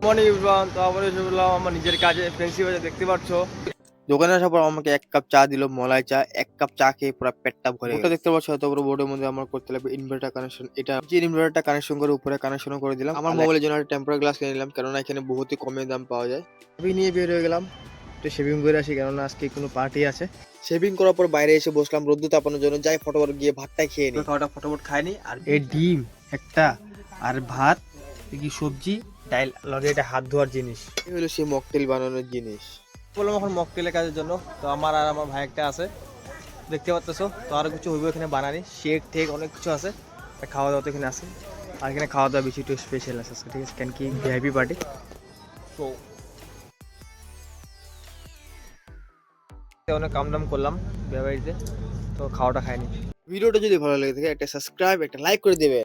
Morning everyone, তো আবার এসে বললাম আমার নিজের কাজে ফ্রেন্ডশিপ আছে, দেখতে পাচ্ছ। দোকানে আসার পর আমাকে এক কাপ চা দিল, মলাই চা। এক কাপ চা খেয়ে পুরো পেটটা ভরে ওটা দেখতে পাচ্ছ, এত বড় বোর্ডের মধ্যে আমার করতে লাগবে ইনভার্টার কানেকশন। এটা যে ইনভার্টারটা কানেকশন করে উপরে কানেকশন করে দিলাম। আমার মোবাইলের জন্য একটা টেম্পার গ্লাস কিনে নিলাম, কেননা এখানে বহুতই কমে দাম পাওয়া যায়। আমি নিয়ে বের হয়ে গেলাম, একটু শেভিং করে আসি, কেননা আজকে কোনো পার্টি আছে। শেভিং করার পর বাইরে এসে বসলাম রোদ্দু তাপানোর জন্য। যাই ফটোফট গিয়ে ভাতটা খেয়ে নিই। খাওয়াটা ফটোফট খাইনি। আর এই ডিম একটা, আর ভাত, কি সবজি, ডাল, লগে এটা হাত ধোয়ার জিনিস। এই হলো সেই মকটেল বানানোর জিনিস। বললাম এখন মকটেলের কাজের জন্য। তো আমার আর আমার ভাই একটা আছে, দেখতে পাচ্ছ। তো আরো কিছু হইব এখানে বানানি, শেক ঠেক অনেক কিছু আছে। খাওয়া দাওয়া তো এখানে আছে, আর এখানে খাওয়া দাওয়া বেশি একটু স্পেশাল আছে, ঠিক আছে, কেন কি ভিআইপি পার্টি। তো অনেক কাম দাম করলাম বিয়ে বাড়িতে, তো খাওয়াটা খাইনি। ভিডিওটা যদি ভালো লেগে থাকে একটা সাবস্ক্রাইব একটা লাইক করে দেবে।